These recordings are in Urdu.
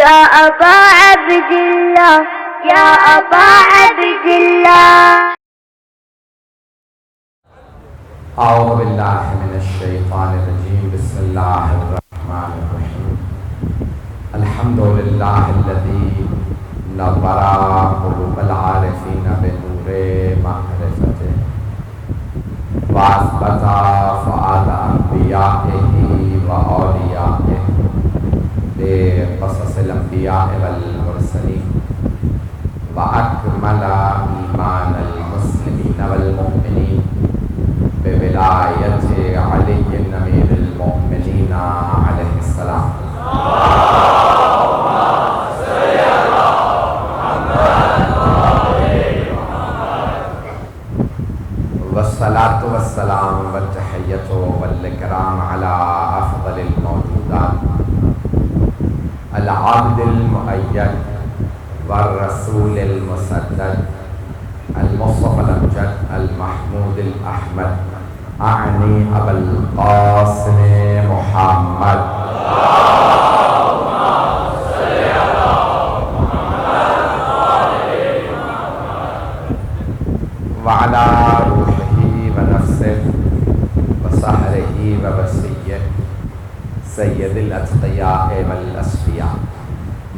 يا أبا عبد الله يا أبا عبد الله. أعوذ بالله من الشيطان الرجيم. بسم الله الرحمن الرحيم. الحمد لله الذي نور قلوب العارفين بنور معرفته وأثبت فؤاد أنبيائه وأوليائه بقصص الأنبياء والمرسلين وأكمل إيمان المسلمين والمؤمنين بولاية علي أمير المؤمنين عليه السلام. والصلاة والسلام والتحية والإكرام على أفضل الموجودات العبد المؤيد والرسول المسدد المصطفى الأمجد المحمود الأحمد أعني أبا القاسم محمد وعلى روحه ونفسه وسحره ووسيه سيد الأتقياء والأصفياء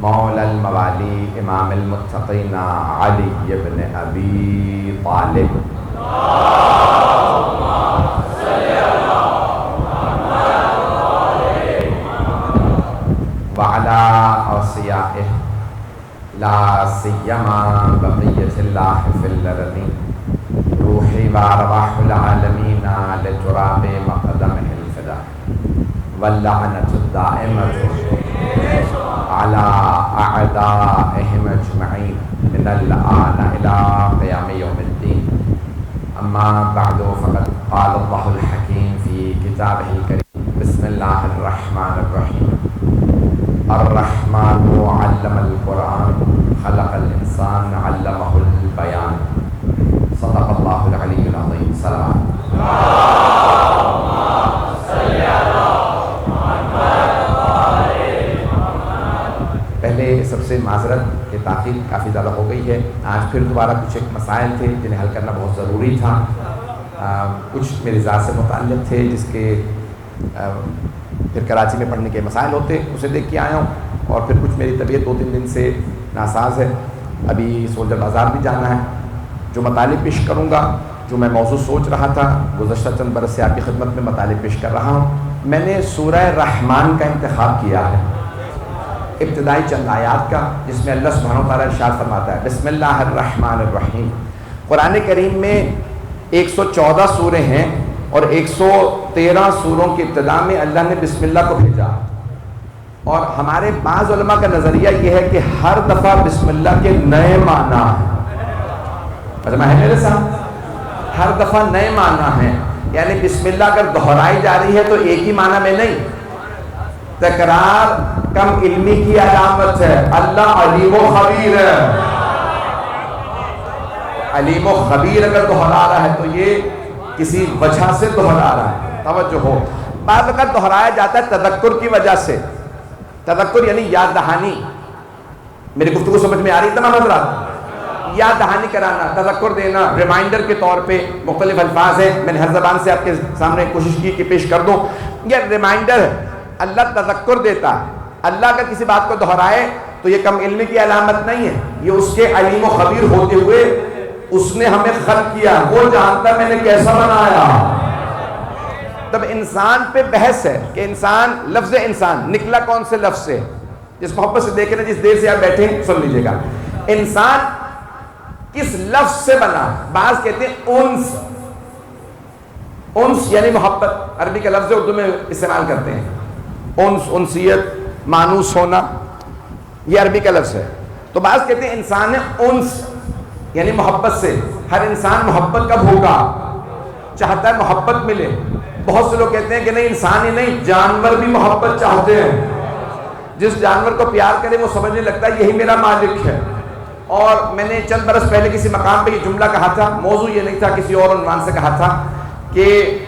مولى الموالي إمام المتقين علي بن أبي طالب وعلى أوصيائه لا سيما بقية الله في الأرضين روحي وأرواح العالمين لتراب مقدمه الفداء واللعنة الدائمة على أعدائهم أجمعين من الآن إلى قيام يوم الدين. أما بعد فقد قال الله الحكيم في كتابه الكريم. بسم الله الرحمن الرحيم. الرحمن علم القرآن خلق الإنسان علمه البيان. صدق الله العلي العظيم. صلوات. پہلے سب سے معذرت کہ تاخیر کافی زیادہ ہو گئی ہے. آج پھر دوبارہ کچھ ایک مسائل تھے جنہیں حل کرنا بہت ضروری تھا. کچھ میری ذات سے متعلق تھے جس کے پھر کراچی میں پڑھنے کے مسائل ہوتے اسے دیکھ کے آیا ہوں, اور پھر کچھ میری طبیعت 2-3 دن سے ناساز ہے. ابھی سولجر بازار بھی جانا ہے. جو مطالب پیش کروں گا, جو میں موضوع سوچ رہا تھا, گزشتہ چند برس سے آپ کی خدمت میں مطالب پیش کر رہا ہوں. میں نے سورہ رحمان کا انتخاب کیا ہے, ابتدائی چند آیات کا, جس میں اللہ سبحانہ وتعالیٰ ارشاد فرماتا ہے بسم اللہ الرحمن الرحیم. قرآن کریم میں 114 سورے ہیں اور 113 سوروں کی ابتدا میں اللہ نے بسم اللہ کو بھیجا. اور ہمارے بعض علماء کا نظریہ یہ ہے کہ ہر دفعہ بسم اللہ کے نئے معنی ہیں. سمجھ ہے میرے ساتھ؟ ہر دفعہ نئے معنی ہیں. یعنی بسم اللہ اگر دہرائی جا رہی ہے تو ایک ہی معنی میں نہیں. تکرار کم علمی کی علامت ہے. اللہ علیم و خبیر ہے. علیم و خبیر اگر دہرا رہا ہے تو یہ کسی وجہ سے دہرا رہا ہے. توجہ ہو, بعض اوقات دہرایا جاتا ہے تذکر کی وجہ سے. تذکر یعنی یاد دہانی. میری گفتگو سمجھ میں آ رہی ہے تمام حضرات؟ یاد دہانی کرانا, تذکر دینا, ریمائنڈر کے طور پہ مختلف الفاظ ہیں. میں نے ہر زبان سے آپ کے سامنے کوشش کی کہ پیش کر دوں. یہ ریمائنڈر ہے, اللہ تذکر دیتا ہے. اللہ اگر کسی بات کو دہرائے تو یہ کم علمی کی علامت نہیں ہے, یہ اس کے علیم و خبیر ہوتے ہوئے اس نے ہمیں خلق کیا, وہ جانتا میں نے کیسا بنایا. تب انسان پہ بحث ہے کہ انسان, لفظ انسان نکلا کون سے لفظ سے. جس محبت سے دیکھیں, جس دیر سے آپ بیٹھے سن لیجئے گا, انسان کس لفظ سے بنا. بعض کہتے ہیں انس. انس یعنی محبت, عربی کا لفظ اردو میں استعمال کرتے ہیں. انس, انسیت, مانوس ہونا, یہ عربی کا لفظ ہے. تو بعض کہتے ہیں انسان ہے انس یعنی محبت سے. ہر انسان محبت کب ہوگا, چاہتا ہے محبت ملے. بہت سے لوگ کہتے ہیں کہ نہیں, انسان ہی نہیں, جانور بھی محبت چاہتے ہیں. جس جانور کو پیار کرے وہ سمجھنے لگتا ہے یہی میرا مالک ہے. اور میں نے چند برس پہلے کسی مقام پہ یہ جملہ کہا تھا, موضوع یہ نہیں تھا, کسی اور عنوان سے کہا تھا کہ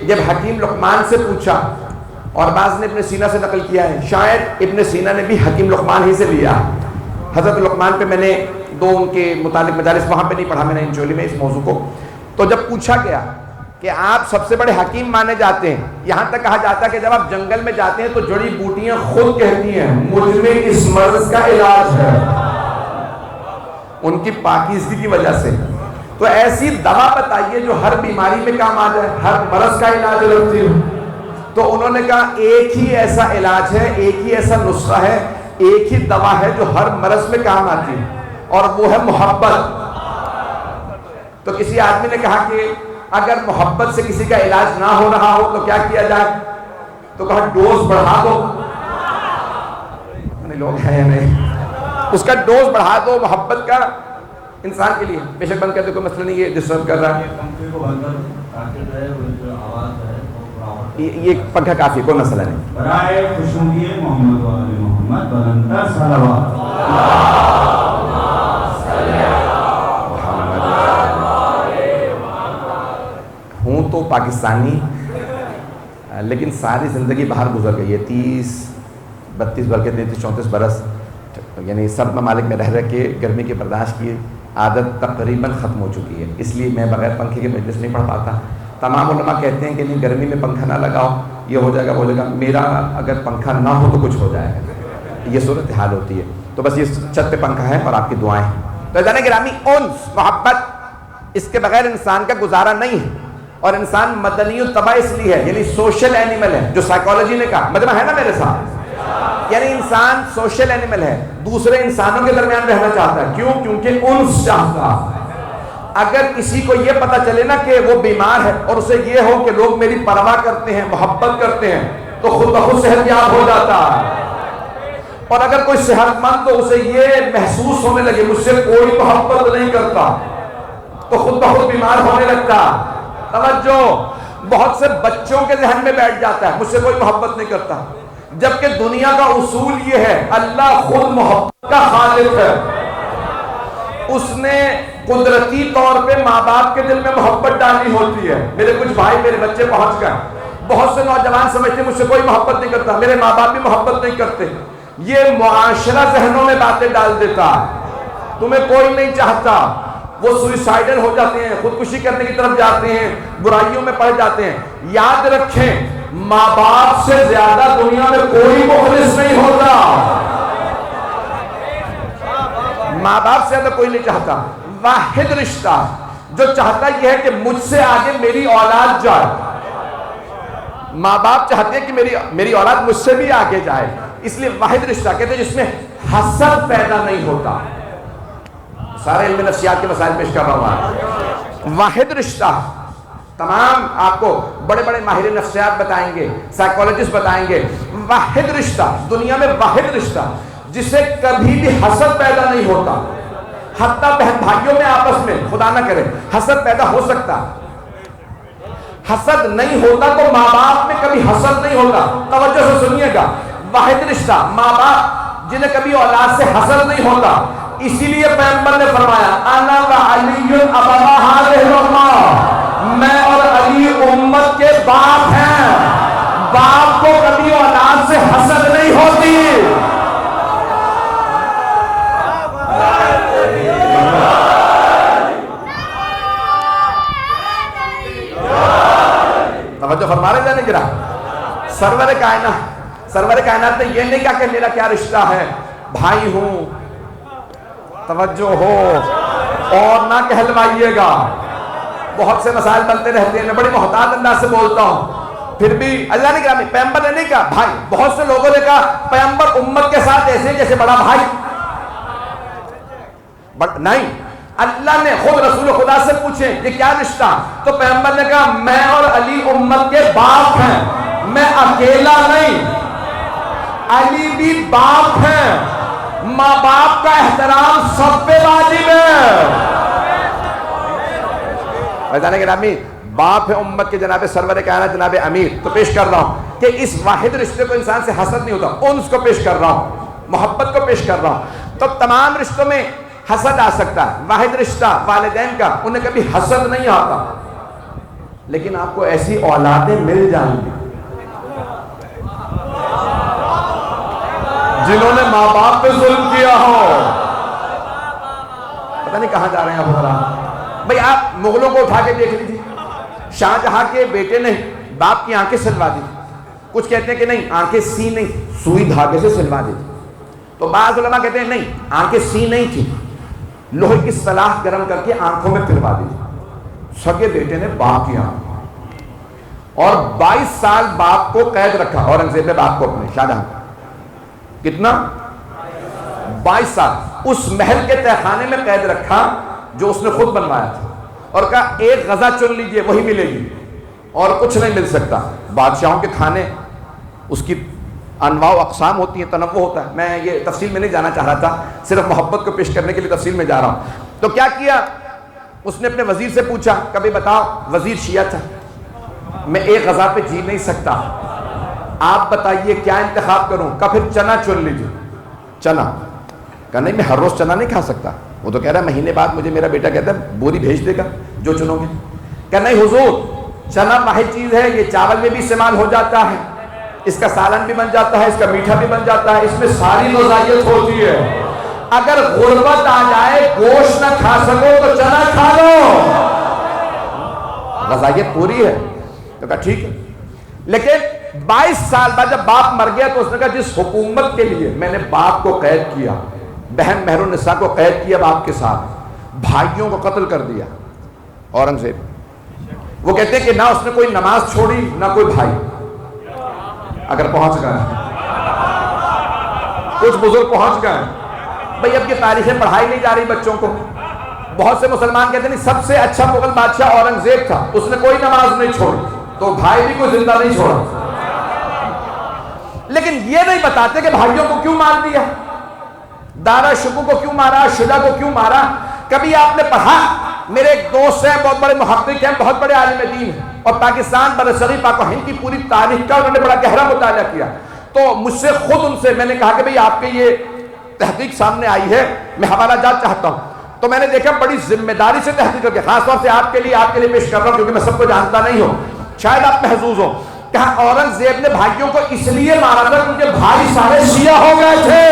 جب حکیم لقمان سے پوچھا اور بعض نے ابن سینا سے نقل کیا ہے، شاید ابن سینا نے بھی حکیم لقمان ہی سے لیا۔ حضرت لقمان پہ میں نے دو ان کے متعلق مجالس وہاں پہ نہیں پڑھا میں نے انچولی میں اس موضوع کو، تو جب پوچھا گیا کہ آپ سب سے بڑے حکیم مانے جاتے ہیں، یہاں تک کہا جاتا ہے کہ جب آپ جنگل میں جاتے ہیں تو جڑی بوٹیاں خود کہتی ہیں مجھ میں اس مرض کا علاج ہے، ان کی پاکیزگی کی وجہ سے۔ تو ایسی دوا بتائیے جو ہر بیماری میں کام آ جائے، ہر مرض کا علاج رکھتی ہو۔ تو انہوں نے کہا ایک ہی ایسا علاج ہے، ایک ہی ایسا نسخہ ہے، ایک ہی دوا ہے جو ہر مرض میں کام آتی ہے، اور وہ ہے محبت۔ تو کسی آدمی نے کہا کہ اگر محبت سے کسی کا علاج نہ ہو رہا ہو تو کیا کیا جائے؟ تو کہا ڈوز بڑھا دو۔ لوگ ہیں یا نہیں، اس کا ڈوز بڑھا دو محبت کا انسان کے لیے۔ بے شک بند کر دے، کوئی مسئلہ نہیں ہے، ڈسٹرب کر رہا ہے یہ پنکھا کافی، کوئی مسئلہ نہیں۔ برائے خوشنودی محمد و آل محمد بلندتر صلوات۔ ہوں تو پاکستانی لیکن ساری زندگی باہر گزر گئی ہے، 32 بلکہ 34 برس، یعنی سب ممالک میں رہ کے گرمی کی برداشت کی عادت تقریباً ختم ہو چکی ہے، اس لیے میں بغیر پنکھے کے مجلس نہیں پڑھ پاتا۔ تمام علماء کہتے ہیں کہ نہیں گرمی میں پنکھا نہ لگاؤ، یہ ہو جائے گا وہ ہو جائے گا، میرا اگر پنکھا نہ ہو تو کچھ ہو جائے گا، یہ صورتحال ہوتی ہے۔ تو بس یہ چھت پہ پنکھا ہے اور آپ کی دعائیں ہیں۔ تو عزیزان گرامی، انس محبت اس کے بغیر انسان کا گزارا نہیں ہے، اور انسان مدنی الطبع اس لیے ہے، یعنی سوشل اینیمل ہے، جو سائیکالوجی نے کہا، مجمع ہے نا میرے ساتھ، یعنی انسان سوشل اینیمل ہے، دوسرے انسانوں کے درمیان رہنا چاہتا ہے۔ کیوں؟ کیونکہ انس چاہتا ہے۔ اگر کسی کو یہ پتا چلے نا کہ وہ بیمار ہے اور اسے یہ ہو کہ لوگ میری پرواہ کرتے ہیں، محبت کرتے ہیں، تو خود بخود صحت یاب ہو جاتا ہے۔ اور اگر کوئی صحت مند تو اسے یہ محسوس ہونے لگے مجھ سے کوئی محبت نہیں کرتا، تو خود بخود بیمار ہونے لگتا۔ توجہ، بہت سے بچوں کے ذہن میں بیٹھ جاتا ہے مجھ سے کوئی محبت نہیں کرتا، جبکہ دنیا کا اصول یہ ہے اللہ خود محبت کا خالق ہے۔ اس نے قدرتی طور پہ ماں باپ کے دل میں محبت ڈالنی ہوتی ہے۔ میرے کچھ بھائی، میرے بچے پہنچ گئے، بہت سے نوجوان سمجھتے ہیں مجھ سے کوئی محبت نہیں کرتا، میرے ماں باپ بھی محبت نہیں کرتے۔ یہ معاشرہ ذہنوں میں باتیں ڈال دیتا ہے، تمہیں کوئی نہیں چاہتا، وہ سوئسائڈل ہو جاتے ہیں، خودکشی کرنے کی طرف جاتے ہیں، برائیوں میں پڑ جاتے ہیں۔ یاد رکھیں، ماں باپ سے زیادہ دنیا میں کوئی مخلص نہیں ہوتا، ماں باپ سے زیادہ کوئی نہیں چاہتا۔ واحد رشتہ جو چاہتا یہ ہے کہ مجھ سے آگے میری اولاد جائے، ماں باپ چاہتے ہیں کہ میری اولاد مجھ سے بھی آگے جائے، اس لیے واحد رشتہ کہتے ہیں جس میں حسد پیدا نہیں ہوتا۔ سارے علم نفسیات کے مسائل پیش کر رہا ہوں۔ واحد رشتہ، تمام آپ کو بڑے بڑے ماہر نفسیات بتائیں گے، سائیکالوجسٹ بتائیں گے، واحد رشتہ، دنیا میں واحد رشتہ جسے کبھی بھی حسد پیدا نہیں ہوتا۔ حتیٰ بہن بھائیوں میں آپس میں خدا نہ کرے حسد پیدا ہو سکتا، حسد نہیں ہوتا تو ماں باپ میں کبھی حسد نہیں ہوتا۔ توجہ سے سنیے گا، واحد رشتہ ماں باپ جنہیں کبھی اولاد سے حسد نہیں ہوتا۔ اسی لیے پیغمبر نے فرمایا انا وعلی ابا هذه الامه، میں اور علی امت کے باپ ہیں، باپ کو کبھی اولاد سے حسد نہیں ہوتی۔ توجہ فرما رہے جانے گرا، سرور کائنات نے یہ نہیں کہا کہ میرا کیا رشتہ ہے، بھائی ہوں، توجہ ہو اور نہ کہلوائیے گا۔ بہت سے مسائل بنتے رہتے ہیں، میں بڑی محتاط انداز سے بولتا ہوں، پھر بھی اللہ نے کہا، پیغمبر نے نہیں کہا بھائی۔ بہت سے لوگوں نے کہا پیغمبر امت کے ساتھ ایسے جیسے بڑا بھائی، نہیں، اللہ نے خود رسول خدا سے پوچھے یہ کیا رشتہ، تو پیغمبر نے کہا میں اور علی امت کے باپ ہیں، میں اکیلا نہیں، علی بھی باپ ہیں، ماں باپ کا احترام سب پہ واجب ہے۔ بھائی گرامی، باپ ہے امت کے جناب سرور کائنات جناب امیر، تو پیش کر رہا ہوں کہ اس واحد رشتے کو انسان سے حسد نہیں ہوتا، انس کو پیش کر رہا ہوں، محبت کو پیش کر رہا ہوں۔ تو تمام رشتوں میں حسد آ سکتا ہے، واحد رشتہ والدین کا انہیں کبھی حسد نہیں آتا، لیکن آپ کو ایسی اولادیں مل جائیں گی جنہوں نے ماں باپ پہ ظلم کیا ہو. پتہ نہیں کہاں جا رہے ہیں آپ. بھئی آپ مغلوں کو اٹھا کے دیکھ لیجیے. شاہ جہاں کے بیٹے نے باپ کی آنکھیں سلوا دی. کچھ کہتے ہیں کہ نہیں, آنکھیں سی نہیں, سوئی دھاگے سے سلوا دی. تو بعض علماء کہتے ہیں نہیں, آنکھیں سی نہیں تھی, لوہے کی سلاخ گرم کر کے آنکھوں میں پھروا دی. سگے بیٹے نے باپ کی آنکھ, اور 22 سال باپ کو قید رکھا. اورنگزیب نے باپ کو اپنے, شاہ جہاں کتنا, 22 سال اس محل کے تہخانے میں قید رکھا جو اس نے خود بنوایا تھا, اور کہا ایک غذا چن لیجئے وہی ملے گی اور کچھ نہیں مل سکتا. بادشاہوں کے کھانے اس کی انواع و اقسام ہوتی ہیں, تنوع ہوتا ہے. میں یہ تفصیل میں نہیں جانا چاہ رہا تھا, صرف محبت کو پیش کرنے کے لیے تفصیل میں جا رہا ہوں. تو کیا کیا, اس نے اپنے وزیر سے پوچھا, کبھی بتاؤ, وزیر شیعہ تھا, میں ایک غذا پہ جی نہیں سکتا, آپ بتائیے کیا انتخاب کروں. کہا پھر چنا چن لیجیے. چنا, کہا نہیں میں ہر روز چنا نہیں کھا سکتا. وہ تو کہہ رہا ہے مہینے بعد مجھے میرا بیٹا کہتا ہے بوری بھیج دے گا جو چنو گے. کہا نہیں حضور, چنا واحد چیز ہے, یہ چاول میں بھی استعمال ہو جاتا ہے, اس کا سالن بھی بن جاتا ہے, اس کا میٹھا بھی بن جاتا ہے, اس میں ساری غذائیت ہوتی ہے. اگر غربت آ جائے, گوشت نہ کھا سکو تو چنا کھا لو, غذائیت پوری ہے. تو کہا ٹھیک ہے. لیکن 22 سال بعد جب باپ مر گیا تو اس نے کہا جس حکومت کے لیے میں نے باپ کو قید کیا, بہن مہر النساء کو قید کیا باپ کے ساتھ, بھائیوں کو قتل کر دیا اورنگزیب. وہ کہتے ہیں کہ نہ اس نے کوئی نماز چھوڑی نہ کوئی بھائی. اگر پہنچ گئے, کچھ بزرگ پہنچ گئے. بھئی اب یہ تاریخیں پڑھائی نہیں جا رہی بچوں کو. بہت سے مسلمان کہتے ہیں سب سے اچھا مغل بادشاہ اورنگزیب تھا, اس نے کوئی نماز نہیں چھوڑی, تو بھائی بھی کوئی زندہ نہیں چھوڑا. لیکن یہ نہیں بتاتے کہ بھائیوں کو کیوں مار دیا, دارا شکو کو کیوں مارا, شجا کو کیوں مارا. کبھی آپ نے پڑھا, میرے ایک دوست ہیں بہت بڑے محقق ہیں, بہت بڑے عالم دین ہیں, اور پاکستان برصغیر پاک و ہند کی پوری تاریخ کا انہوں نے بڑا گہرا مطالعہ کیا. تو مجھ سے خود ان سے میں نے کہا کہ بھئی آپ کے یہ تحقیق سامنے آئی ہے, میں حوالہ جات چاہتا ہوں. تو میں نے دیکھا بڑی ذمہ داری سے تحقیق کر کے, خاص طور سے آپ کے لیے پیش کر رہا ہوں کیونکہ میں سب کو جانتا نہیں ہوں, شاید آپ محظوظ ہو. کہا اورنگزیب نے بھائیوں کو اس لیے مارا تھا کیونکہ بھائی سارے شیعہ ہو گئے تھے.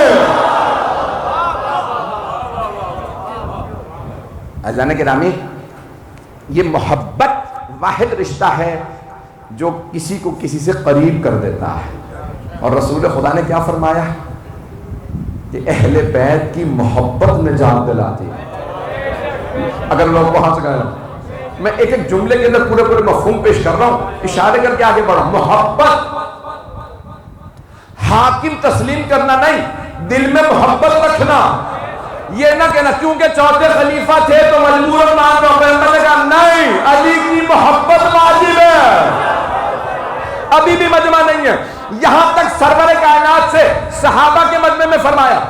اذان گرامی, یہ محبت واحد رشتہ ہے جو کسی کو کسی سے قریب کر دیتا ہے. اور رسول خدا نے کیا فرمایا کہ اہل بیت کی محبت نجات دلاتی ہے. اگر لوگ پہنچ گئے, میں ایک ایک جملے کے اندر پورے مفہوم پیش کر رہا ہوں, اشارے کر کے آگے بڑھا. محبت, حاکم تسلیم کرنا نہیں, دل میں محبت رکھنا. یہ نہ کہنا کیونکہ چوتھے خلیفہ تھے تو مجبوراً مان لو. پیغمبر نے کہا نہیں, علی کی محبت واجب ہے. ابھی بھی مجمع نہیں ہے, یہاں تک سرور کائنات سے صحابہ کے مجمع میں فرمایا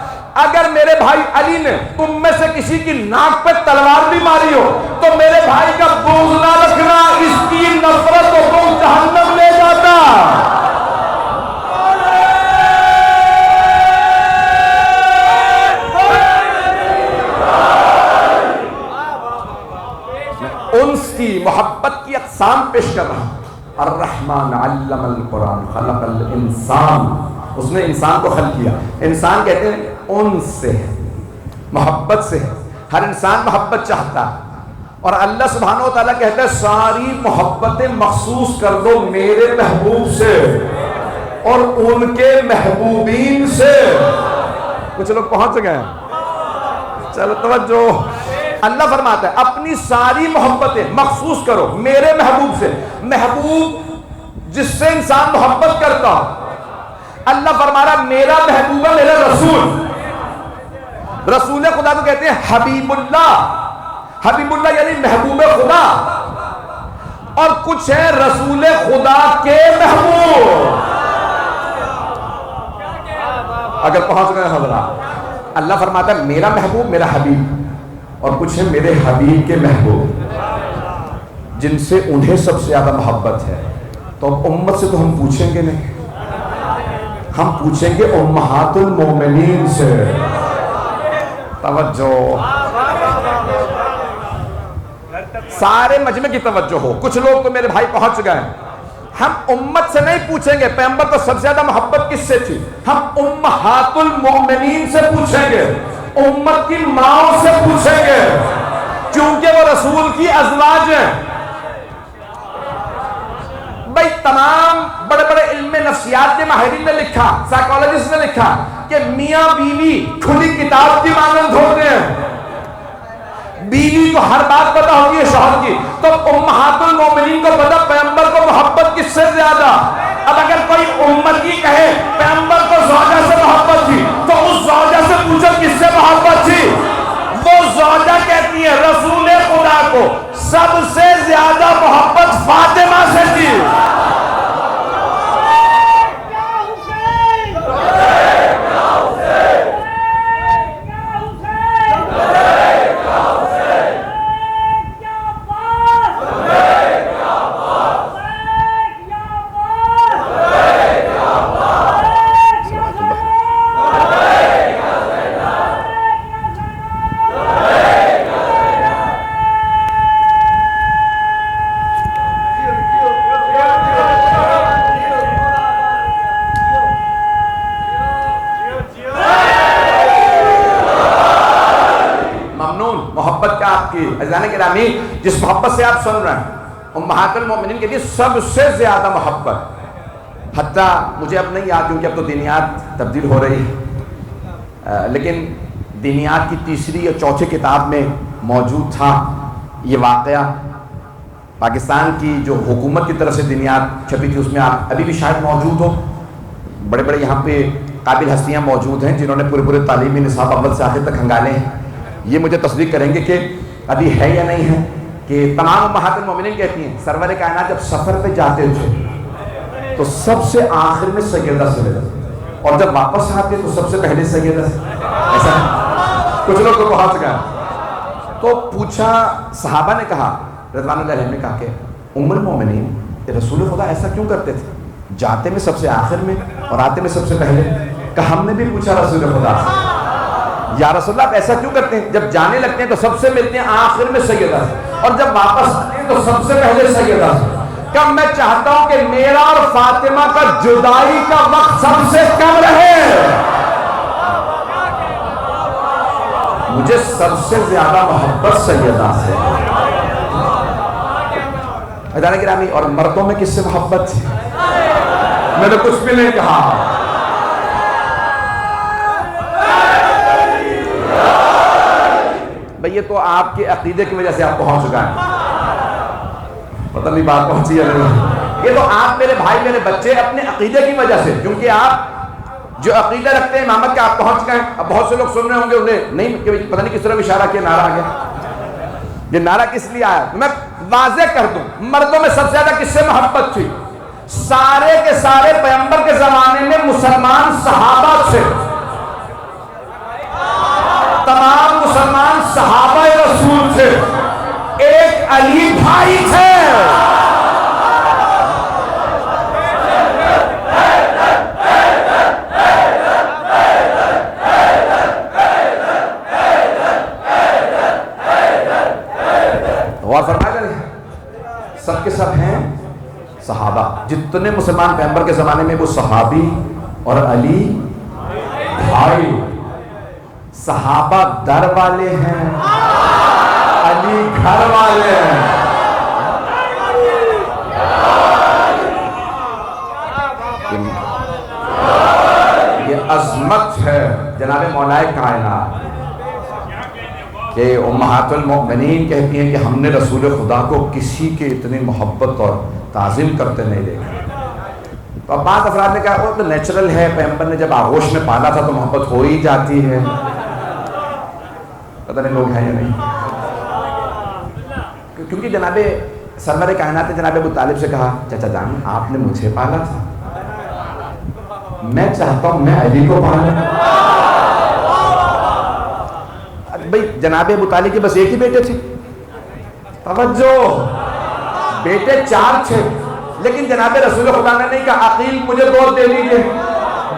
اگر میرے بھائی علی نے تم میں سے کسی کی ناک پہ تلوار بھی ماری ہو تو میرے بھائی کا بغض نہ رکھنا, اس کی نفرت کو بغض جہنم لے جاتا. انس کی محبت کی اقسام پیش کر رہا ہوں. الرحمن علم القرآن خلق الانسان, اس نے انسان کو خلق کیا. انسان کہتے ہیں انس سے ہے, محبت سے ہے. ہر انسان محبت چاہتا ہے, اور اللہ سبحانہ و تعالیٰ کہتا ہے ساری محبتیں مخصوص کر دو میرے محبوب سے اور ان کے محبوبین سے. کچھ لوگ پہنچ گئے, چلو توجہ. اللہ فرماتا ہے اپنی ساری محبتیں مخصوص کرو میرے محبوب سے. محبوب جس سے انسان محبت کرتا, اللہ فرما رہا میرا محبوب ہے میرا رسول. رسول خدا کو کہتے ہیں حبیب اللہ. حبیب اللہ یعنی محبوب خدا, اور کچھ ہے رسول خدا کے محبوب. اگر پہنچ گئے حضرات, اللہ فرماتا ہے میرا محبوب میرا حبیب, اور کچھ ہے میرے حبیب کے محبوب جن سے انہیں سب سے زیادہ محبت ہے. تو اب امت سے تو ہم پوچھیں گے نہیں, ہم پوچھیں گے امہات المومنین سے. توجہ, سارے مجمع کی توجہ ہو. کچھ لوگ تو میرے بھائی پہنچ گئے, ہم امت سے نہیں پوچھیں گے پیغمبر کو سب سے زیادہ محبت کس سے تھی، ہم امہات المؤمنین سے پوچھیں گے، امت کی ماؤں سے پوچھیں گے، کیونکہ وہ رسول کی ازواج ہیں۔ بھائی تمام بڑے بڑے علم نفسیات کے ماہرین نے لکھا، سائیکالوجسٹ نے لکھا کہ میاں بیوی کھلی کتاب کی مانند ہوتے ہیں، بیوی کو ہر بات پتہ ہوتی ہے شوہر کی، تو امہات المومنین کو پتہ پیغمبر کو محبت کس سے زیادہ۔ اب اگر کوئی امتی کہے پیغمبر کو زوجہ سے محبت تھی تو اس زوجہ سے پوچھو کس سے محبت تھی، وہ زوجہ کہتی ہے رسول خدا کو سب سے زیادہ محبت فاطمہ سے تھی۔ محبت کیا آپ کی عزیزان گرامی، جس محبت سے آپ سن رہے ہیں امہات المومنین کے لیے سب سے زیادہ محبت، حتیٰ مجھے اب نہیں یاد کیونکہ اب تو دینیات تبدیل ہو رہی ہے، لیکن دینیات کی تیسری یا چوتھی کتاب میں موجود تھا یہ واقعہ۔ پاکستان کی جو حکومت کی طرف سے دینیات چھپی تھی اس میں آپ ابھی بھی شاید موجود ہو، بڑے بڑے یہاں پہ قابل ہستیاں موجود ہیں جنہوں نے پورے تعلیمی نصاب اول سے آخر تک ہنگالے ہیں، یہ مجھے تصدیق کریں گے کہ ابھی ہے یا نہیں ہے، کہ تمام امہات المومنین کہتی ہیں سرور کائنات جب سفر پہ جاتے تھے تو سب سے آخر میں سیدہ سے ملتے اور جب واپس آتے تو سب سے پہلے سیدہ سے، ایسا کچھ لوگ کو بہت چکا ہے۔ تو پوچھا، صحابہ نے کہا رضوان اللہ علیہ نے کہا کہ ام المومنین رسول خدا ایسا کیوں کرتے تھے، جاتے میں سب سے آخر میں اور آتے میں سب سے پہلے؟ کہ ہم نے بھی پوچھا رسول خدا سے یا رسول اللہ آپ ایسا کیوں کرتے ہیں، جب جانے لگتے ہیں تو سب سے ملتے ہیں آخر میں سیدہ سے اور جب واپس آتے ہیں تو سب سے پہلے سیدہ سے؟ کہ میں چاہتا ہوں کہ میرا اور فاطمہ کا جدائی کا وقت سب سے کم رہے، مجھے سب سے زیادہ محبت سیدہ سے۔ عزیزان گرامی، اور مردوں میں کس سے محبت تھی؟ میں نے کچھ بھی نہیں کہا، بھئی یہ تو آپ کے عقیدے کی وجہ سے آپ پہنچ چکا ہے، پتہ نہیں بات پہنچی ہے نہیں، یہ تو آپ میرے بھائی میرے بچے اپنے عقیدے کی وجہ سے، کیونکہ آپ جو عقیدہ رکھتے ہیں امامت کا آپ پہنچ گئے۔ اب بہت سے لوگ سن رہے ہوں گے انہیں نہیں پتہ نہیں کس طرح اشارہ کیا نعرہ آ گیا، یہ نعرہ کس لیے آیا؟ میں واضح کر دوں، مردوں میں سب سے زیادہ کس سے محبت تھی؟ سارے کے سارے پیغمبر کے زمانے میں مسلمان صحابہ سے، تمام مسلمان صحابہ رسول تھے، ایک علی بھائی تھے، غور فرمائے گا نہیں، سب کے سب ہیں صحابہ، جتنے مسلمان پیغمبر کے زمانے میں وہ صحابی اور علی بھائی۔ صحابہ در والے ہیں، علی گھر والے ہیں۔ یہ عظمت ہے جناب مولا کائنات کہ امہات المؤمنین کہتی ہیں کہ ہم نے رسول خدا کو کسی کے اتنی محبت اور تعظیم کرتے نہیں دیکھا۔ تو اب بعض افراد نے کہا وہ تو نیچرل ہے، پیغمبر نے جب آغوش میں پالا تھا تو محبت ہو ہی جاتی ہے، پتہ نہیں لوگ ہیں یا نہیں، کیونکہ جناب سرور کائنات نے جناب ابو طالب سے کہا چچا جان آپ نے مجھے پالا تھا، میں چاہتا ہوں میں علی کو پالوں۔ بھئی جناب ابو طالب کے بس ایک ہی بیٹے تھے، توجہ، بیٹے 4 تھے، لیکن جناب رسول خدا نے نہیں کہا عقیل مجھے 2 دے دیجئے،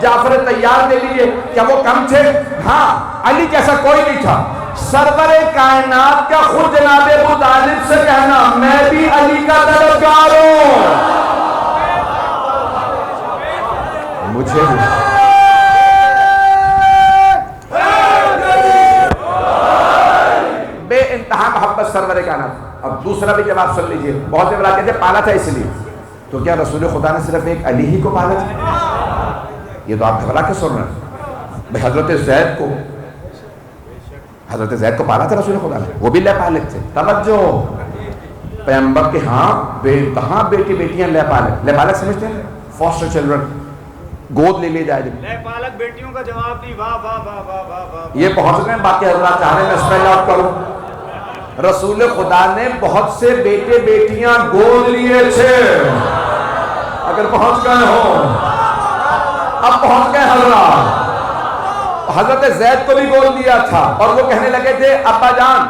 جعفر تیار دے دیجئے، کیا وہ کم تھے؟ ہاں، علی جیسا کوئی نہیں تھا۔ سرور کائنات کا خود جناب ابو طالب سے کہنا میں بھی علی کا طلبگار ہوں، پوچھے بے انتہا محبت سرور کائنات. اب دوسرا بھی جواب سن لیجئے. بہت سے بڑا کہتے ہیں پالا تھا اس لیے. تو کیا رسول خدا نے صرف ایک علی ہی کو پالا تھا؟ یہ تو آپ گھبرا کے سن رہے ہیں. بھائی حضرت زید کو پالا تھا رسول خدا نے, وہ بھی لے پالک تھے. توجہ, پیغمبر کے کہاں بیٹی بیٹیاں لے پالک سمجھتے ہیں؟ فاسٹر چلڈرن, گود لے لے جائے. لے پالک بیٹیوں کا جواب دی. واہ واہ واہ واہ واہ واہ. یہ پہنچ گئے. باقی حضرات چاہ رہے ہیں میں اسپیل آؤٹ کروں. رسول خدا نے بہت سے بیٹے بیٹیاں گود لیے تھے. اگر پہنچ گئے ہوں, اب پہنچ گئے حضرات. حضرت زید کو بھی گود لیا تھا اور وہ کہنے لگے تھے ابا جان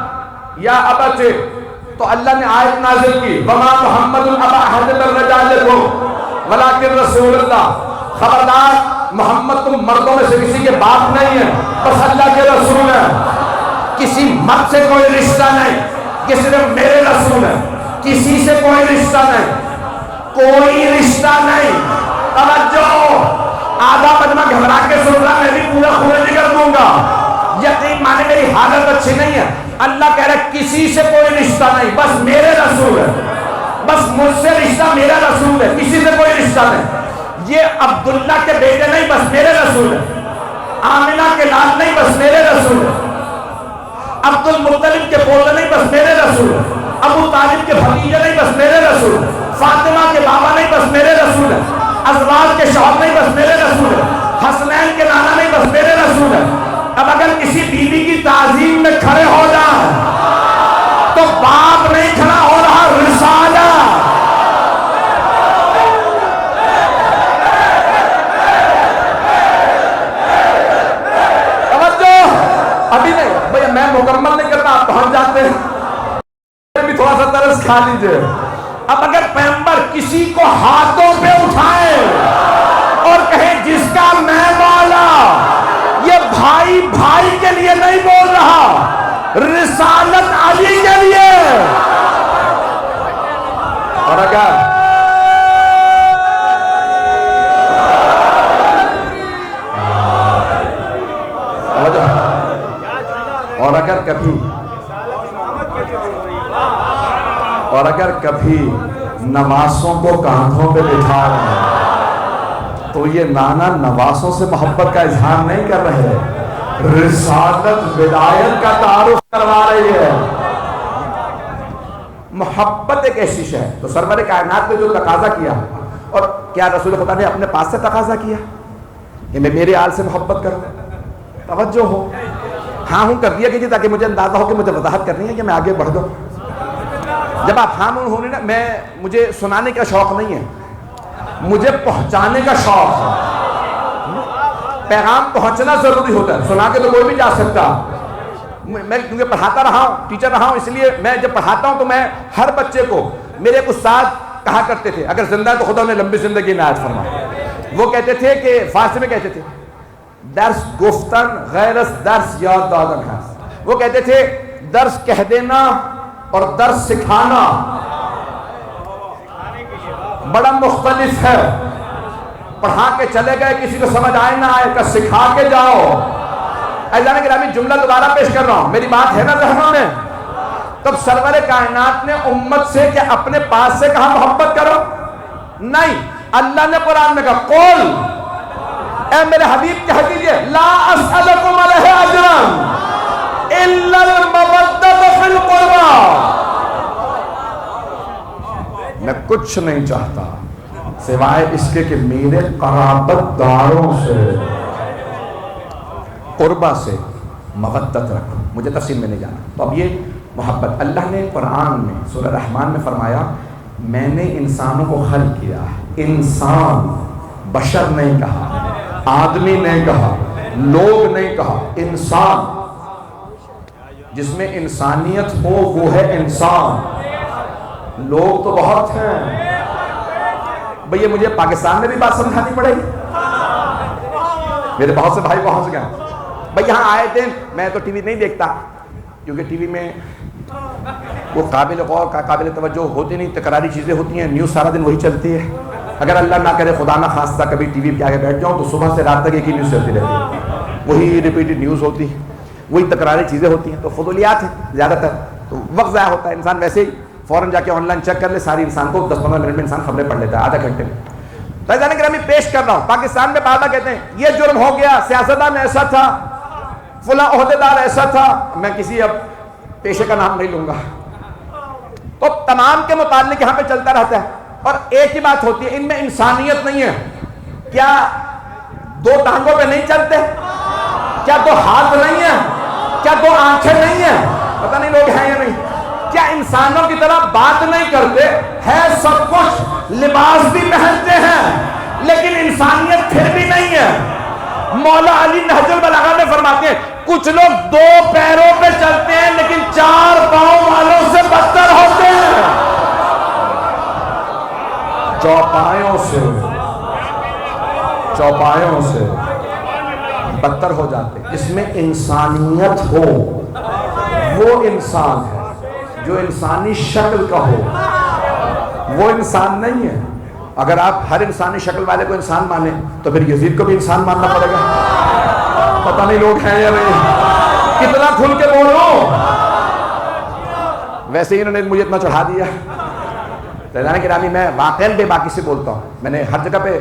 یا ابا چے. تو اللہ نے آیت نازل کی وما محمد ابا احد من رجالکم ولکن رسول اللہ. خبردار, محمد تم مردوں میں سے کسی کے باپ نہیں ہے, بس اللہ کے رسول ہیں. کسی مرد سے کوئی رشتہ نہیں, کہ صرف میرے رسول ہیں. کسی سے کوئی رشتہ نہیں, کوئی رشتہ نہیں. توجہ, آدھا مجمع گھبرا کے سن رہا, میں بھی پورا خون نکل دوں گا. یقین مانے میری حالت اچھی نہیں ہے. اللہ کہہ رہا ہے کسی سے کوئی رشتہ نہیں, بس میرے رسول ہے. بس مجھ سے رشتہ میرا رسول ہے, کسی سے کوئی رشتہ نہیں. یہ عبداللہ کے بیٹے نہیں, بس میرے رسول ہے. آمنہ کے لال نہیں, بس میرے رسول ہے. عبد المطلب کے پوتے نہیں, بس میرے رسول ہے. ابو طالب کے بھتیجے نہیں, بس میرے رسول ہے. فاطمہ کے بابا نہیں, بس میرے رسول ہے. ازواج کے شوہر نہیں, بس میرے رسول ہے. حسنین کے نانا نہیں, بس میرے رسول ہے. اب اگر کسی بیوی کی تعظیم میں کھڑے ہو جائیں تو باپ نہیں کھڑا ہو رہا, رسالہ. ابھی نہیں بھئی, میں مکمل نہیں کرتا, آپ پہنچ جاتے ہیں. بھی تھوڑا سا ترس کھا لیجئے. اب اگر پیغمبر کسی کو ہاتھوں پہ اٹھائے اور کہے جس کا میں مولا, یہ بھائی بھائی کے لیے نہیں بول رہا, رسالت علی کے لیے. اور اگر کبھی نواسوں کو کاندھوں پہ بٹھا رہے ہیں تو یہ نانا نواسوں سے محبت کا اظہار نہیں کر رہے, رسالت ولایت کا تعارف کروا رہی ہے. محبت ایک ایسی شے ہے. تو سرور کائنات نے جو تقاضا کیا, اور کیا رسول خدا نے اپنے پاس سے تقاضا کیا کہ میں میرے آل سے محبت کروں؟ توجہ ہو, ہاں ہوں کر دیا کیجیے تاکہ مجھے اندازہ ہو کہ مجھے وضاحت کرنی ہے کہ میں آگے بڑھ دوں. جب آپ ہاں ہونے نا, مجھے سنانے کا شوق نہیں ہے, مجھے پہنچانے کا شوق ہے. پیغام پہنچنا ضروری ہوتا ہے, سنا کے تو کوئی بھی جا سکتا. میں کیونکہ پڑھاتا رہا ہوں, ٹیچر رہا ہوں, اس لیے میں جب پڑھاتا ہوں تو میں ہر بچے کو, میرے ایک استاد کہا کرتے تھے, اگر زندہ ہے تو خدا انہیں لمبی زندگی عنایت فرمائے. وہ کہتے تھے کہ فارسی میں کہتے تھے درس گفتن غیر از درس یاد دادن ہے. وہ کہتے تھے درس کہہ دینا اور درس سکھانا بڑا مختلف ہے. پڑھا کے چلے گئے, کسی کو سمجھ آئے نہ آئے, کہ سکھا کے جاؤ. ایزان گرامی جملہ دوبارہ پیش کر رہا ہوں, میری بات ہے نا ذہنوں میں. تب سرور کائنات نے امت سے کہ اپنے پاس سے کہا محبت کرو؟ نہیں. اللہ نے قرآن میں کہا قول, اے میرے حبیب کہہ دیجئے لا اسألکم علیہ اجرا الا المودۃ فی القربى. میں کچھ نہیں چاہتا سوائے اس کے کہ میرے قرابت داروں سے, قربہ سے مودت رکھو. مجھے تفصیل میں نہیں جانا. تو اب یہ محبت, اللہ نے قرآن میں سورہ رحمان میں فرمایا میں نے انسانوں کو خلق کیا. انسان, بشر نہیں کہا, آدمی نہیں کہا, لوگ نہیں کہا, انسان. جس میں انسانیت ہو وہ ہے انسان. لوگ تو بہت ہیں بھئی, مجھے پاکستان میں بھی بات سمجھانی پڑے گی. میرے بہت سے بھائی پہنچ گئے بھئی, یہاں آئے تھے. میں تو ٹی وی نہیں دیکھتا کیونکہ ٹی وی میں وہ قابل غور قابل توجہ ہوتی نہیں, تکراری چیزیں ہوتی ہیں, نیوز سارا دن وہی چلتی ہے. اگر اللہ نہ کرے خدا نہ خواستہ کبھی ٹی وی پہ آگے بیٹھ جاؤں تو صبح سے رات تک ایک ہی نیوز چلتی رہتی ہے, وہی ریپیٹڈ نیوز ہوتی ہے, وہی تکراری چیزیں ہوتی ہیں, تو فضولیات ہیں زیادہ تر, تو وقت ضائع ہوتا ہے. انسان ویسے ہی فوراً جا کے آن لائن چیک کر لے, ساری انسان کو 10-15 منٹ میں انسان خبریں پڑھ لیتا ہے, آدھا گھنٹے میں. تو ایسا نہیں کہ میں پیش کر رہا ہوں, پاکستان میں بابا کہتے ہیں یہ جرم ہو گیا, سیاستدان ایسا تھا, فلاں عہدیدار ایسا تھا, میں کسی اب پیشے کا نام نہیں لوں گا. تو تمام کے متعلق یہاں پہ چلتا رہتا ہے, اور ایک ہی بات ہوتی ہے, ان میں انسانیت نہیں ہے. کیا 2 ٹانگوں پہ نہیں چلتے؟ کیا 2 ہاتھ نہیں ہیں؟ کیا 2 آنکھیں نہیں ہیں؟ پتہ نہیں لوگ ہیں یا نہیں. کیا انسانوں کی طرح بات نہیں کرتے؟ ہے سب کچھ, لباس بھی پہنتے ہیں, لیکن انسانیت پھر بھی نہیں ہے. مولا علی نہج البلاغہ میں فرماتے ہیں کچھ لوگ 2 پیروں پہ چلتے ہیں لیکن 4 پاؤں والوں سے بدتر ہوتے ہیں. چوپایوں سے بدتر ہو جاتے ہیں. اس میں انسانیت ہو, وہ انسان ہے جو انسانی شکل کا ہو, وہ انسان نہیں ہے. اگر آپ ہر انسانی شکل والے کو انسان مانیں تو پھر یزید کو بھی انسان ماننا پڑے گا. پتہ نہیں لوگ ہیں یا نہیں, کتنا کھل کے بولو. ویسے ہی انہوں نے مجھے اتنا چڑھا دیا. رضوان گرامی میں واقعی بے باکی سے بولتا ہوں, میں نے ہر جگہ پہ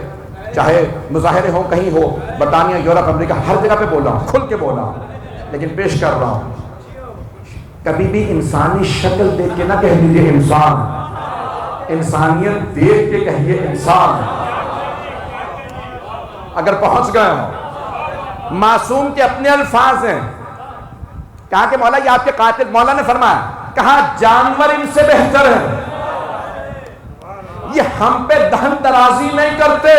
چاہے مظاہرے ہوں کہیں ہو, برطانیہ, یورپ, امریکہ, ہر جگہ پہ بولا ہوں, کھل کے بولا ہوں, لیکن پیش کر رہا ہوں. کبھی بھی انسانی شکل دیکھ کے نہ کہہ دیجیے انسان, انسانیت دیکھ کے کہیے انسان. اگر پہنچ گئے ہوں, معصوم کے اپنے الفاظ ہیں, کہا کہ مولا یہ آپ کے قاتل, مولا نے فرمایا, کہا جانور ان سے بہتر ہے, یہ ہم پہ دہن درازی نہیں کرتے.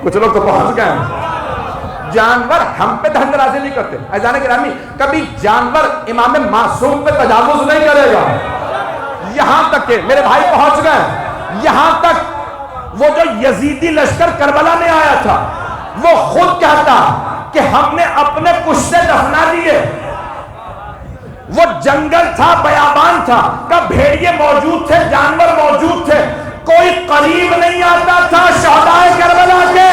کچھ لوگ تو پہنچ گئے ہیں, جانور ہم پہ دہن درازی نہیں کرتے. عزیزان گرامی کبھی جانور امام معصوم پہ تجاوز نہیں کرے گا. یہاں تک کہ میرے بھائی پہنچ گئے, یہاں تک وہ جو یزیدی لشکر کربلا میں آیا تھا وہ خود کہتا کہ ہم نے اپنے کشتے دفنا دیے. وہ جنگل تھا, بیابان تھا, کب بھیڑیے موجود تھے, جانور موجود تھے, کوئی قریب نہیں آتا تھا شہدائے کربلا کے.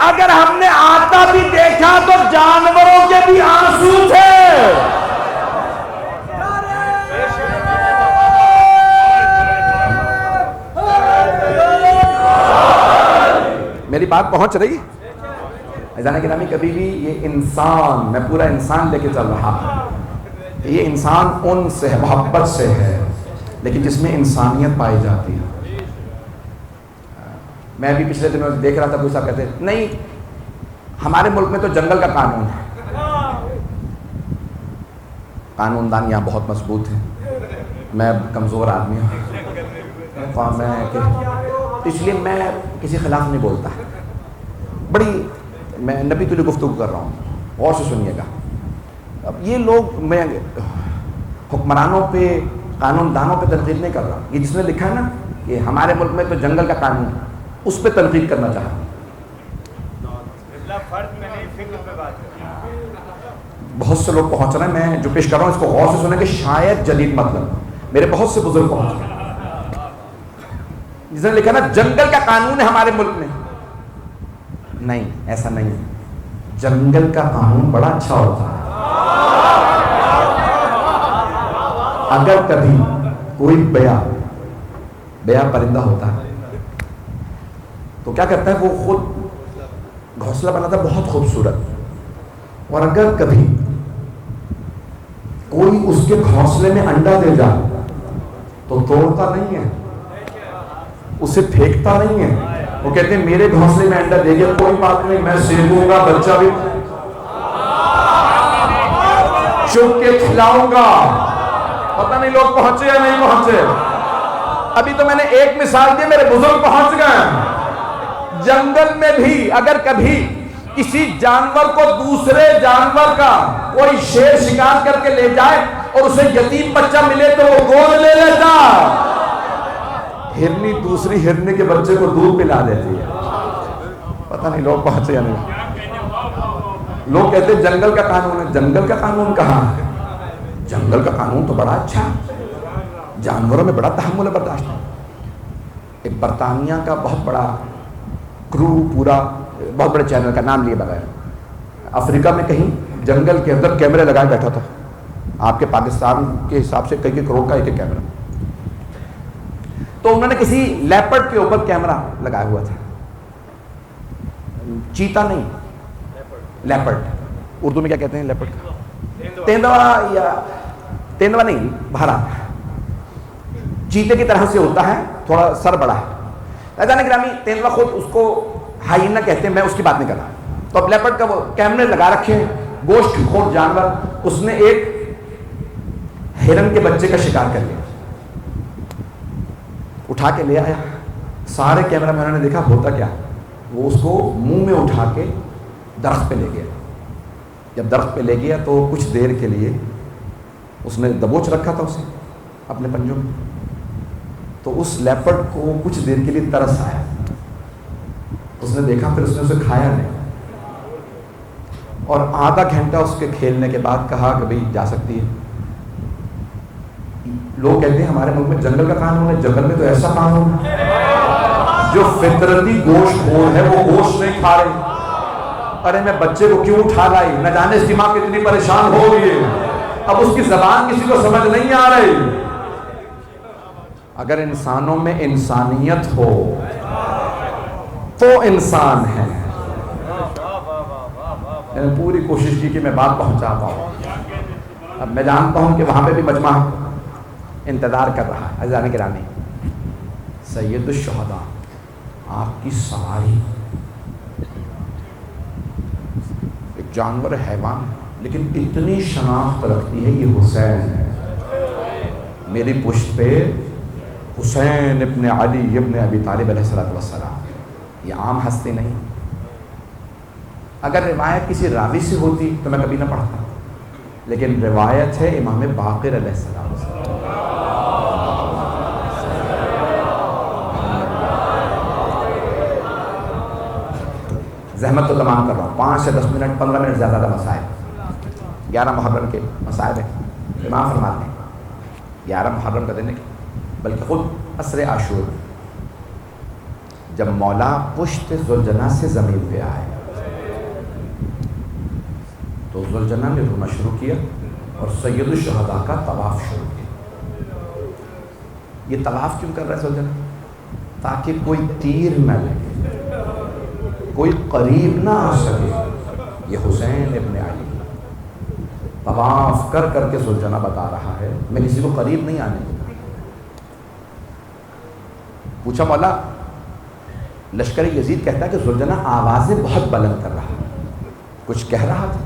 اگر ہم نے آتا بھی دیکھا تو جانوروں کے بھی آنسو تھے. میری بات پہنچ رہی؟ عزیزان گرامی کبھی بھی یہ انسان, میں پورا انسان لے کے چل رہا ہوں, یہ انسان ان سے ہے, محبت سے ہے, لیکن جس میں انسانیت پائی جاتی ہے. میں بھی پچھلے دنوں دیکھ رہا تھا, کوئی صاحب کہتے نہیں ہمارے ملک میں تو جنگل کا قانون ہے. قانون دان یہاں بہت مضبوط ہے, میں کمزور آدمی ہوں, اس لیے میں کسی خلاف نہیں بولتا. بڑی میں نبی تجھے گفتگو کر رہا ہوں, غور سے سنیے گا. اب یہ لوگ, میں حکمرانوں پہ, قانون دانوں پہ تنقید نہیں کر رہا, یہ جس نے لکھا ہے نا کہ ہمارے ملک میں تو جنگل کا قانون, اس پہ تنقید کرنا چاہتا ہوں. بہت سے لوگ پہنچ رہے ہیں, میں جو پیش کر رہا ہوں اس کو غور سے سنیں کہ شاید جدید مطلب, میرے بہت سے بزرگ پہنچ رہے ہیں جس نے لکھا نا جنگل کا قانون ہے ہمارے ملک میں. نہیں, ایسا نہیں ہے. جنگل کا قانون بڑا اچھا ہوتا ہے. اگر کبھی کوئی بیا پرندہ ہوتا ہے تو کیا کرتا ہے, وہ خود گھونسلہ بناتا ہے بہت خوبصورت, اور اگر کبھی کوئی اس کے گھونسلے میں انڈا دے جائے تو توڑتا نہیں ہے, اسے پھینکتا نہیں ہے. وہ کہتے ہیں میرے گھونسلے میں انڈا دے گیا, کوئی بات نہیں, میں سیکوں گا, بچہ بھی چپ کے کھلاؤں گا. پتہ نہیں لوگ پہنچے یا نہیں پہنچے. ابھی تو میں نے ایک مثال دی, میرے بزرگ پہنچ گئے. جنگل میں بھی اگر کبھی کسی جانور کو دوسرے جانور کا کوئی شیر شکار کر کے لے جائے اور اسے یتیم بچہ ملے تو وہ گود لے لیتا. ہرنی دوسری ہرنی کے بچے کو دودھ پلا دیتی ہے. پتہ نہیں لوگ پہنچے یا نہیں. لوگ کہتے ہیں جنگل کا قانون ہے. جنگل کا قانون کہاں ہے؟ جنگل کا قانون تو بڑا اچھا ہے. جانوروں میں بڑا تحمل برداشت ہے. ایک برطانیہ کا بہت بڑا کرو پورا بہت بڑے چینل کا نام لیے بغیر افریقہ میں کہیں جنگل کے اندر کیمرے لگائے بیٹھا تھا. آپ کے پاکستان کے حساب سے کئی کروڑ کا ایک کیمرہ. تو انہوں نے کسی لیپرڈ کے اوپر کیمرہ لگایا ہوا تھا. چیتا نہیں, لیپرڈ اردو میں کیا کہتے ہیں لیپرڈ کا؟ تیندوا, یا تیندوا نہیں, بھارا چیتے کی طرح سے ہوتا ہے, تھوڑا سر بڑا ہے. عزیزان گرامی, تیندوا خود اس کو ہائینا کہتے ہیں, میں اس کی بات نہیں کر رہا. تو اب لیپرڈ کا وہ کیمرے لگا رکھے ہیں, گوشت خور جانور. اس نے ایک ہرن کے بچے کا شکار کر لیا, اٹھا کے لے آیا. سارے کیمرہ مینوں نے دیکھا ہوتا کیا, وہ اس کو منہ میں اٹھا کے درخت پہ لے گیا. جب درخت پہ لے گیا تو کچھ دیر کے لیے اس نے دبوچ رکھا تھا اسے اپنے پنجوں میں. تو اس لیپرڈ کو کچھ دیر کے لیے ترس آیا. اس نے دیکھا, پھر اس نے اسے کھایا نہیں, اور آدھا گھنٹہ اس کے کھیلنے کے بعد کہا کہ بھئی جا سکتی ہے. لوگ کہتے ہیں ہمارے ملک میں جنگل کا قانون ہے, جنگل میں تو ایسا قانون ہے جو فطرتی گوشت خور ہے وہ گوشت نہیں کھا رہے. ارے میں بچے کو کیوں اٹھا لائی, نہ جانے اس کی ماں کتنی پریشان ہو گئی ہے, اب اس کی زبان کسی کو سمجھ نہیں آ رہی. اگر انسانوں میں انسانیت ہو تو انسان ہے. میں نے پوری کوشش کی کہ میں بات پہنچا پاؤں. اب میں جانتا ہوں کہ وہاں پہ بھی مجمع انتظار کر رہا ہے. عزیزان گرامی, سید الشہداء آپ کی سواری ایک جانور حیوان, لیکن اتنی شناخت رکھتی ہے. یہ حسین ہے, میری پشت پہ حسین ابن علی ابن ابی طالب علیہ السلام. یہ عام ہستی نہیں. اگر روایت کسی راوی سے ہوتی تو میں کبھی نہ پڑھتا, لیکن روایت ہے امام باقر علیہ السلام. زحمت تو تمام کر رہا ہوں, 5 سے 10 منٹ 15 منٹ زیادہ مسائل. 11 محرم کے مسائل ہیں. امام فرماتے ہیں 11 محرم کا دن ہے, بلکہ خود عصر عاشور جب مولا پشت ذوالجناح سے زمین پہ آئے تو ذوالجناح نے رونا شروع کیا اور سید الشہداء کا طواف شروع کیا. یہ طواف کیوں کر رہا ہے ذوالجناح؟ تاکہ کوئی تیر نہ لگے, کوئی قریب نہ آ سکے. یہ حسین ابن علی طواف کر کر کے ذوالجناح بتا رہا ہے میں کسی کو قریب نہیں آنے دوں. پوچھا مولا, لشکر یزید کہتا ہے کہ ذوالجناح آوازیں بہت بلند کر رہا, کچھ کہہ رہا تھا؟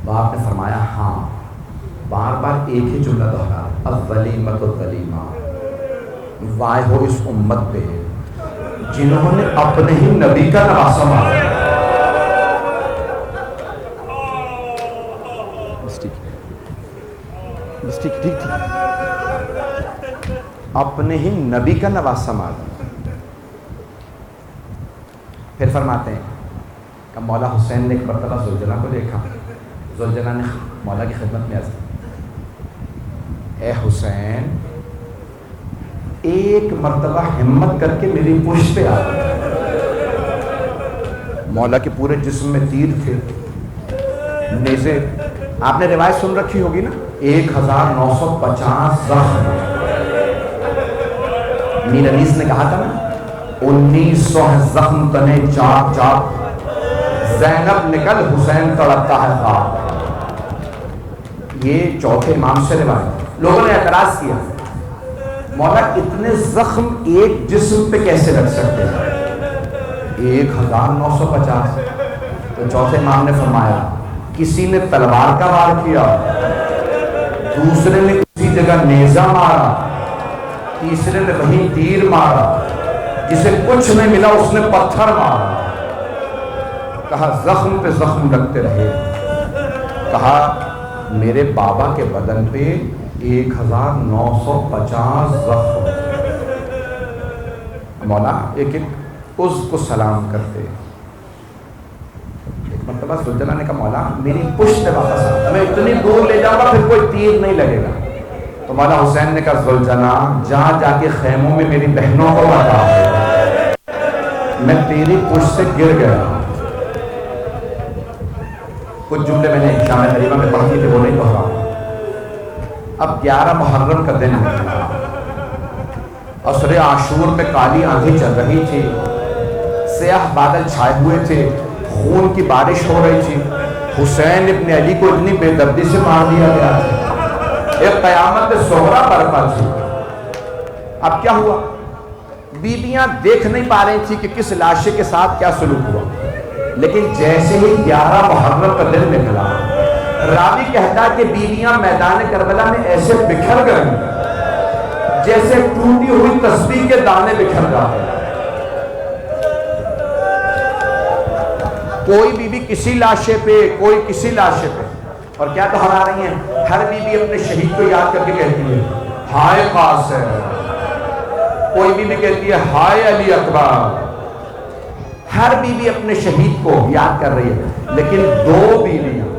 تو آپ نے فرمایا ہاں, بار بار ایک ہی جملہ دہرا, الولیمۃ الولیمہ, وائے ہو اس امت پہ جنہوں نے اپنے ہی نبی کا نواسہ مارا. ٹھیک اپنے ہی نبی کا نواسہ مارا. پھر فرماتے ہیں کہ مولا حسین نے ایک مرتبہ ذوالجناح کو دیکھا. ذوالجناح نے مولا کی خدمت میں عرض کی, اے حسین ایک مرتبہ ہمت کر کے میری پشت پہ آ گیا. مولا کے پورے جسم میں تیر تھے, نیزے. آپ نے روایت سن رکھی ہوگی نا, 1950 زخم. میر انیس نے کہا تھا نا 1900 زخم تنے چاک چاک, زینب نکل حسین تڑپتا ہے خواب. یہ چوتھے امام سے روایت. لوگوں نے اعتراض کیا مولا اتنے زخم ایک جسم پہ کیسے لگ سکتے ہیں؟ 1950. تو چوتھے امام نے فرمایا کسی نے تلوار کا وار کیا, دوسرے نے کسی جگہ نیزہ مارا, تیسرے نے وہیں تیر مارا, جسے کچھ نہیں ملا اس نے پتھر مارا. کہا زخم پہ زخم لگتے رہے. کہا میرے بابا کے بدن پہ 1950 زخم. مولا ایک ایک عضو کو سلام کرتے. ایک مرتبہ ذوالجلال نے کہا مولا میری پشت واپس آ, میں اتنی دور لے جاؤں گا پھر کوئی تیر نہیں لگے گا. تو مولا حسین نے کہا ذوالجنا جا کے خیموں میں میری بہنوں کو بتا میں تیری پشت سے گر گیا. کچھ جملے میں نے شام غریبہ میں پڑھی تھے وہ نہیں دہراؤں. اب 11 محرم کا دن ہے، عصر عاشور میں کالی آندھی چل رہی تھی، سیاہ بادل چھائے ہوئے تھے، خون کی بارش ہو رہی تھی. حسین ابن علی کو اتنی بے دردی سے مار دیا گیا تھا، ایک قیامت صغریٰ برپا تھی. اب کیا ہوا؟ بیویاں دیکھ نہیں پا رہی تھی کہ کس لاشے کے ساتھ کیا سلوک ہوا، لیکن جیسے ہی 11 محرم کا دن نکلا، راوی کہتا کہ بیویاں میدان کربلا میں ایسے بکھر گئیں جیسے ٹوٹی ہوئی تسبیح کے دانے بکھر جاتے. کوئی بیوی کسی لاشے پہ، کوئی کسی لاشے پہ، اور کیا دہرا رہی ہیں؟ ہر بیوی اپنے شہید کو یاد کر کے کہتی ہے ہائے قاسم، کوئی بیوی کہتی ہے ہائے علی اکبر. ہر بیوی اپنے شہید کو یاد کر رہی ہے، لیکن 2 بیویاں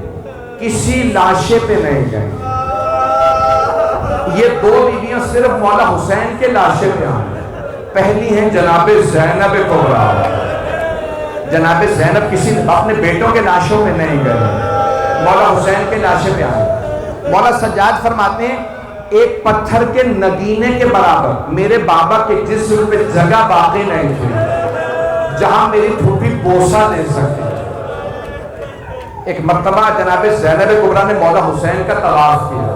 کسی لاشے پہ نہیں گئیں. یہ 2 بیویاں صرف مولا حسین کے لاشے پہ آئیں. پہلی ہیں جناب زینب کبریٰ. جناب زینب کسی اپنے بیٹوں کے لاشوں میں نہیں گئے، مولا حسین کے لاشے پہ آئے. مولا سجاد فرماتے ہیں ایک پتھر کے نگینے کے برابر میرے بابا کے جسم پہ جگہ باقی نہیں تھی جہاں میری پھوپھی بوسہ دے سکتی. ایک مرتبہ جناب زینب کبریٰ نے مولا حسین کا طواف کیا.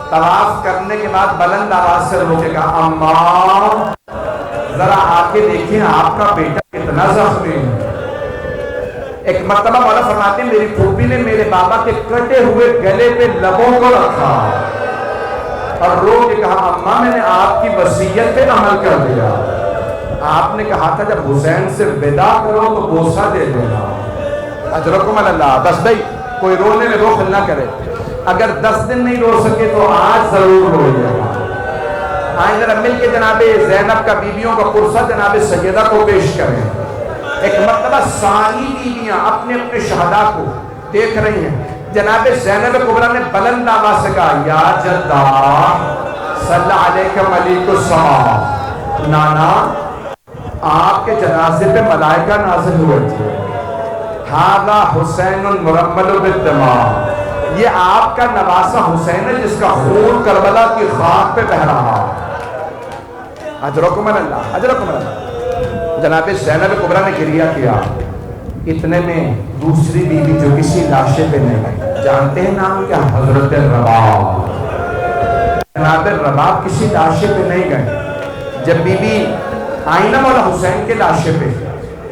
طواف کرنے کے بعد بلند آواز سے رو کے کہا اماں ذرا آ کے دیکھیں آپ کا بیٹا کتنا زخمی ہے. ایک مرتبہ مولا فرماتے ہیں میری پھوپھی نے میرے بابا کے کٹے ہوئے گلے پہ لبوں کو رکھا اور رو کے کہا اماں میں نے آپ کی وصیت پہ عمل کر دیا. آپ نے کہا تھا جب حسین سے ودا کرو تو بوسہ دے دینا. اجرکم اللہ. بس بھائی کوئی رونے میں روخ نہ کرے. اگر 10 دن نہیں رو سکے تو آج ضرور رو جائے گا. آئیں ذرا مل کے جناب زینب کا بیویوں کا پرسہ جناب سیدہ کو پیش کریں. ایک مرتبہ ساری بیویاں اپنے اپنے شہداء کو دیکھ رہی ہیں. جناب زینب کبریٰ نے بلند آواز سے کہا یا جدہ صلی علیہ ملیک السماء. نانا آپ کے جنازے پہ ملائکہ نازل ہوئے تھے. ھذا حسین مرمل بالدماء. یہ آپ کا نواسہ حسین ہے جس کا خون کربلا کی خاک پہ بہہ رہا. اجرکم اللہ اجرکم اللہ. جناب زینب کبریٰ نے گریہ کیا. اتنے میں دوسری بیوی جو کسی لاشے پہ نہیں گئی، جانتے ہیں نام کیا؟ حضرت رباب. جناب رباب کسی لاشے پہ نہیں گئے. جب بیوی آئی نا مولا حسین کے لاشے پہ،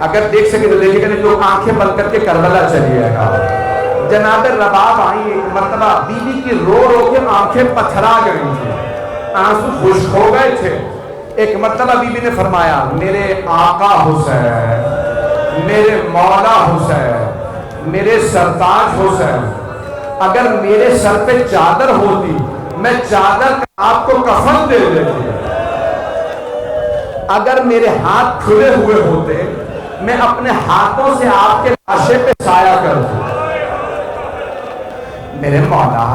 اگر دیکھ سکے تو دیکھے گا نہیں تو آنکھیں بند کر کے کربلا چلیے گا. جناب رباب آئی. ایک مرتبہ بیوی کی رو رو کے آنکھیں پتھرا گئی تھی، آنسو خشک ہو گئے تھے. ایک مرتبہ بیوی نے فرمایا میرے آقا حسین، میرے مولا حسین، میرے سرتاج حسین، اگر میرے سر پہ چادر ہوتی میں چادر آپ کو کفن دے دیتی. اگر میرے ہاتھ کھلے ہوئے ہوتے میں اپنے ہاتھوں سے آپ کے لاشے پہ سایہ کرتی. میرے مولا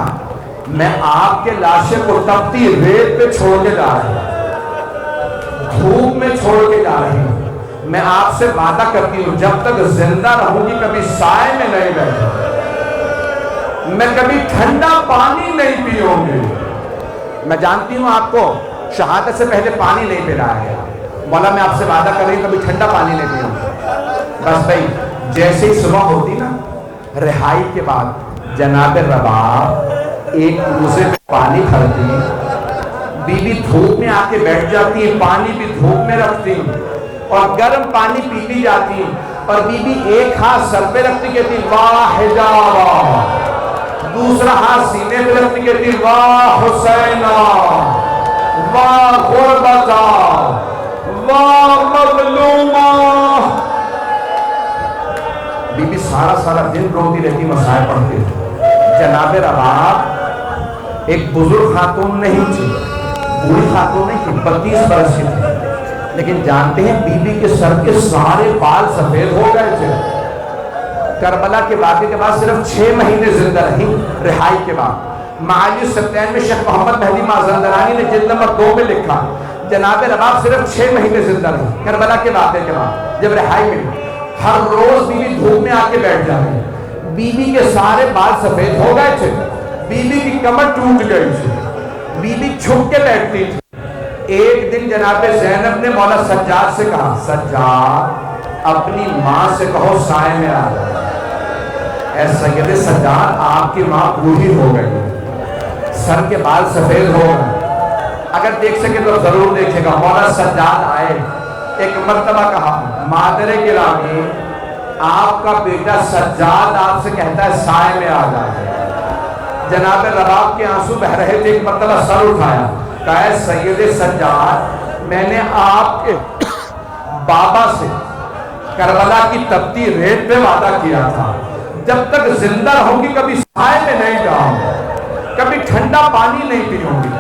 میں آپ کے لاشے کو تپتی ریت پہ چھوڑ کے جا رہی ہوں، دھوپ میں چھوڑ کے جا رہی ہوں. میں آپ سے وعدہ کرتی ہوں جب تک زندہ رہوں گی کبھی سائے میں نہیں بیٹھوں، میں کبھی ٹھنڈا پانی نہیں پیوں گی. میں جانتی ہوں آپ کو شہادت سے پہلے پانی نہیں پلایا گیا. مولا میں آپ سے وعدہ کر رہی ہوں کبھی ٹھنڈا پانی نہیں پیوں گی. بس بھائی جیسے ہی صبح ہوتی نا رہائی کے بعد جناب رباب ایک روزے پہ پانی بھرتی، بیوی دھوپ میں آ کے بیٹھ جاتی، پانی بھی دھوپ میں رکھتی اور گرم پانی پیتی جاتی، اور بیوی ایک ہاتھ سر پہ رکھتی کہتی واہ حجابہ، دوسرا ہاتھ سینے پہ رکھتی کہتی واہ حسینہ، واہ غربتہ، واہ مظلومہ. بیوی سارا دن روتی رہتی، مسائل پڑھتی. جناب رباب ایک بزرگ خاتون نہیں تھی، بوڑھی خاتون نہیں تھی، 32 برس کی تھی، لیکن جانتے ہیں بیوی کے سر کے سارے بال سفید ہو گئے تھے. کربلا کے واقعے کے بعد صرف 6 مہینے زندہ رہی رہائی کے بعد. معالی السبتین میں شیخ محمد مہدی مازندرانی نے جلد نمبر 2 میں لکھا جناب رباب صرف 6 مہینے زندہ رہے کربلا کے واقعے کے بعد جب رہائی ملی. ہر روز بیوی دھوپ میں آ کے بیٹھ جاتی. بیوی کے سارے بال سفید ہو گئے تھے, بیوی کی کمر ٹوٹ گئی تھی, بیوی چھپ کے بیٹھتی تھی. ایک دن جناب زینب نے مولا سجاد سے کہا, سجاد اپنی ماں سے کہو سائے میں آ جائے. اے سید سجاد آپ کی ماں بوڑھی ہو گئی, سر کے بال سفید ہو گئے, اگر دیکھ سکے تو ضرور دیکھے گا. مولا سجاد آئے, ایک مرتبہ کہا مادر گرامی آپ کا بیٹا سجاد آپ سے کہتا ہے سائے میں آ جائے. جناب رباب کے آنسو بہ رہے تھے, ایک مرتبہ سر اٹھایا, کہا ہے سید سجاد میں نے آپ کے بابا سے کربلا کی تپتی ریت پہ وعدہ کیا تھا جب تک زندہ رہوں گی کبھی سائے میں نہیں جاؤں, کبھی ٹھنڈا پانی نہیں پیوں گی.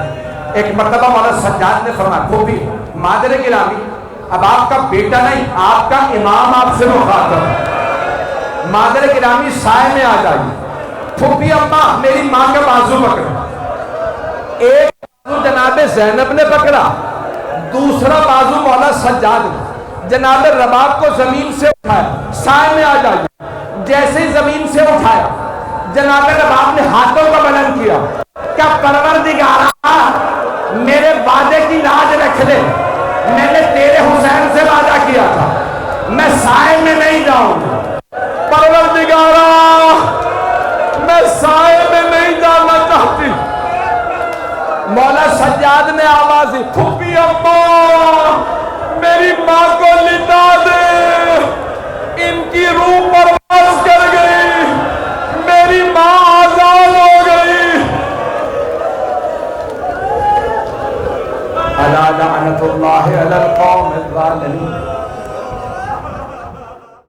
ایک مرتبہ مولا سجاد نے فرمایا پھوپھی مادر گرامی اب آپ کا بیٹا نہیں آپ کا امام آپ سے مخاطب ہے, مادر گرامی سائے میں آ جائیے. پھوپھی اماں میری ماں کا بازو پکڑا, ایک بازو جناب زینب نے پکڑا, دوسرا بازو مولا سجاد نے. جناب رباب کو زمین سے اٹھایا, سائے میں آ جائیے. جیسے ہی زمین سے اٹھایا جناب رباب نے ہاتھوں کا بلند کیا, کیا پروردگارا میرے وعدے کی لاج رکھ لے, میں نے تیرے حسین سے وعدہ کیا تھا میں سائے میں نہیں جاؤں گا. پروردگارا میں سائے میں نہیں جانا چاہتی. مولا سجاد نے آواز دی, پھوپھی اماں میری ماں کو لٹا دے, ان کی روح پرواز کر گئی, میری ماں آزاد ہو گئی. الا لعنت اللہ علی القوم الظالمین.